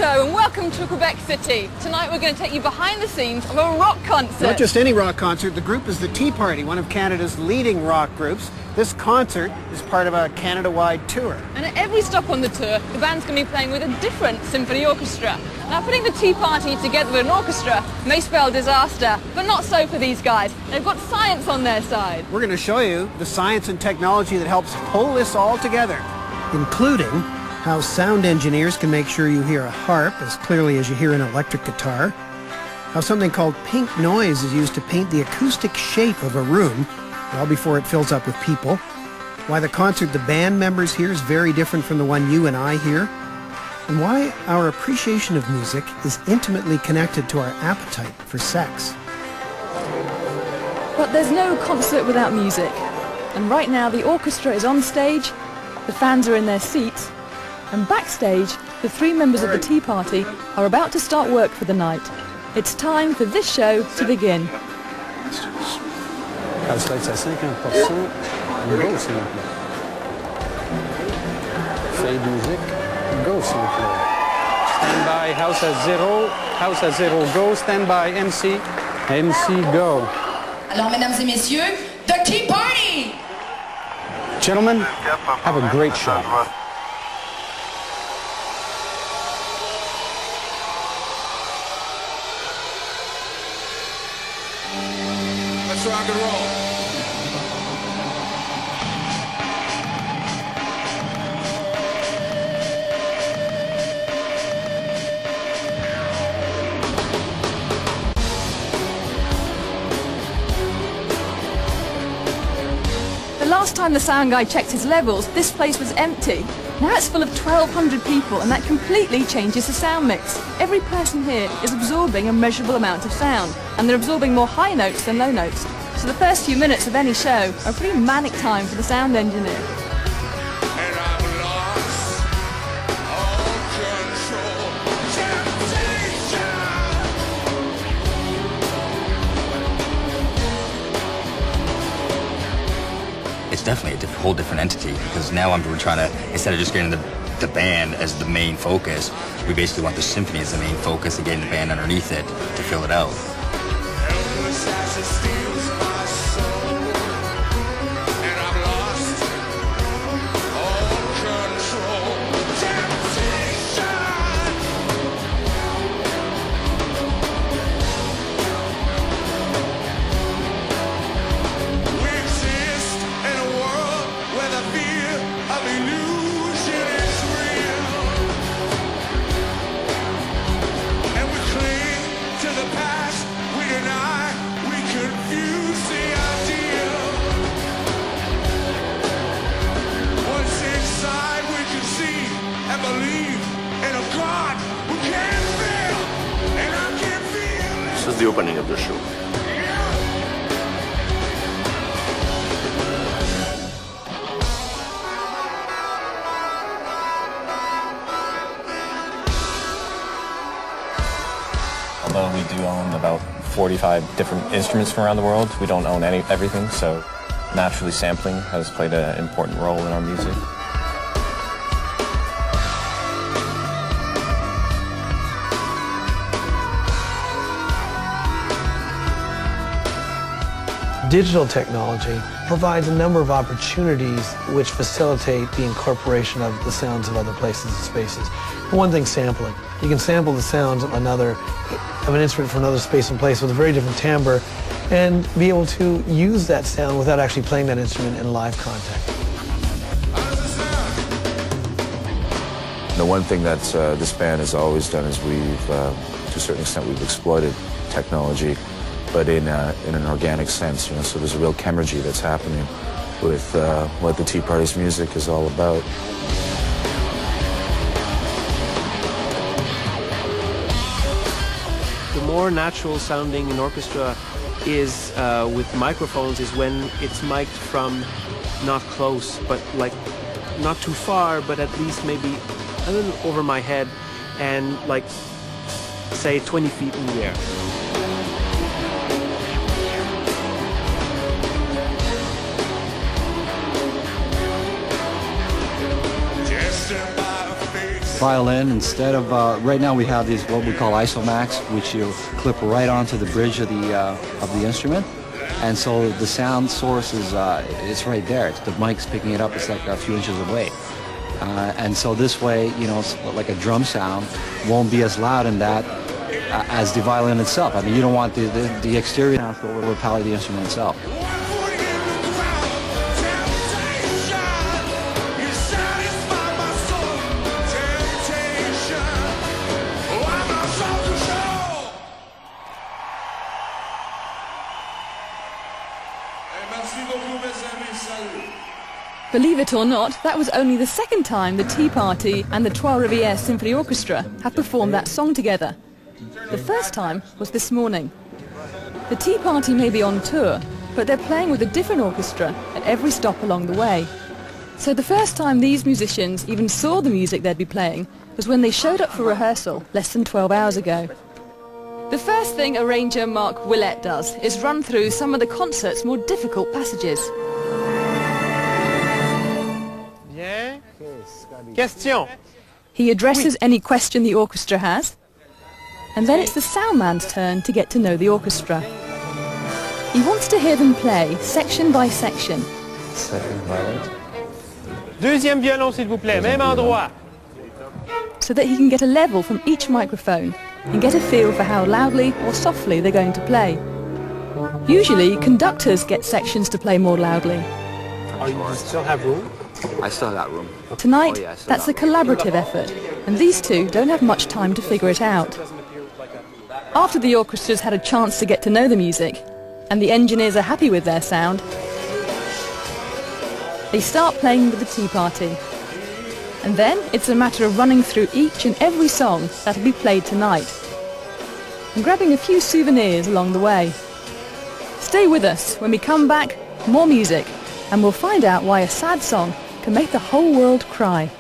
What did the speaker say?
show and welcome to Quebec City. Tonight we're going to take you behind the scenes of a rock concert. Not just any rock concert, the group is the Tea Party, one of Canada's leading rock groups. This concert is part of a Canada-wide tour. And at every stop on the tour, the band's going to be playing with a different symphony orchestra. Now putting the Tea Party together with an orchestra may spell disaster, but not so for these guys. They've got science on their side. We're going to show you the science and technology that helps pull this all together, including how sound engineers can make sure you hear a harp as clearly as you hear an electric guitar, how something called pink noise is used to paint the acoustic shape of a room well before it fills up with people, why the concert the band members hear is very different from the one you and I hear, and why our appreciation of music is intimately connected to our appetite for sex. But there's no concert without music. And right now the orchestra is on stage, the fans are in their seats, and backstage, the three members of the Tea Party are about to start work for the night. It's time for this show to begin. House lights à 50%. Go, s'il vous plaît. Fade music. Go, s'il vous plaît. Stand by, house at zero. House at zero, go. Stand by, MC. MC, go. Alors, mesdames et messieurs, the Tea Party! Gentlemen, have a great show. Let's rock and roll. The last time the sound guy checked his levels, this place was empty. Now it's full of 1,200 people, and that completely changes the sound mix. Every person here is absorbing a measurable amount of sound, and they're absorbing more high notes than low notes. So the first few minutes of any show are a pretty manic time for the sound engineer. And I've lost all control. Temptation! It's definitely a whole different entity, because now we're trying to, instead of just getting the band as the main focus, we basically want the symphony as the main focus and getting the band underneath it to fill it out. Helpless as it steals my soul. And I've lost all control. Temptation! We exist in a world where the fear of illusion is real. And we cling to the past, we deny, we confuse the ideal. Once inside we can see and believe in a God who can't fail, and I can feel it. This is the opening of the show. Although we do own about 45 different instruments from around the world, we don't own everything, so naturally sampling has played an important role in our music. Digital technology provides a number of opportunities which facilitate the incorporation of the sounds of other places and spaces. For one thing, sampling. You can sample the sounds of an instrument from another space and place with a very different timbre and be able to use that sound without actually playing that instrument in live contact. The one thing that this band has always done is we've, to a certain extent, we've exploited technology, but in an organic sense, you know, so there's a real chemistry that's happening with what the Tea Party's music is all about. The more natural sounding an orchestra is with microphones is when it's mic'd from not close, but like not too far, but at least maybe a little over my head and like say 20 feet in the air. Tested by a face violin, instead of, right now we have these what we call isomax, which you clip right onto the bridge of the instrument. And so the sound source is it's right there. The mic's picking it up. It's like a few inches away. And so this way, you know, it's like a drum sound won't be as loud in that as the violin itself. I mean, you don't want the exterior sound to overpower the instrument itself. Believe it or not, that was only the second time the Tea Party and the Trois Rivières Symphony Orchestra have performed that song together. The first time was this morning. The Tea Party may be on tour, but they're playing with a different orchestra at every stop along the way. So the first time these musicians even saw the music they'd be playing was when they showed up for rehearsal less than 12 hours ago. The first thing arranger Marc Willette does is run through some of the concert's more difficult passages. Question. He addresses any question the orchestra has, and then it's the sound man's turn to get to know the orchestra. He wants to hear them play section by section. Second violin. Deuxième violon, s'il vous plaît, même endroit. So that he can get a level from each microphone and get a feel for how loudly or softly they're going to play. Usually, conductors get sections to play more loudly. Oh, you still have room? I still have that room. Tonight, that's a collaborative effort, and these two don't have much time to figure it out. After the orchestra's had a chance to get to know the music, and the engineers are happy with their sound, they start playing with the Tea Party. And then it's a matter of running through each and every song that'll be played tonight, and grabbing a few souvenirs along the way. Stay with us. When we come back, more music, and we'll find out why a sad song can make the whole world cry.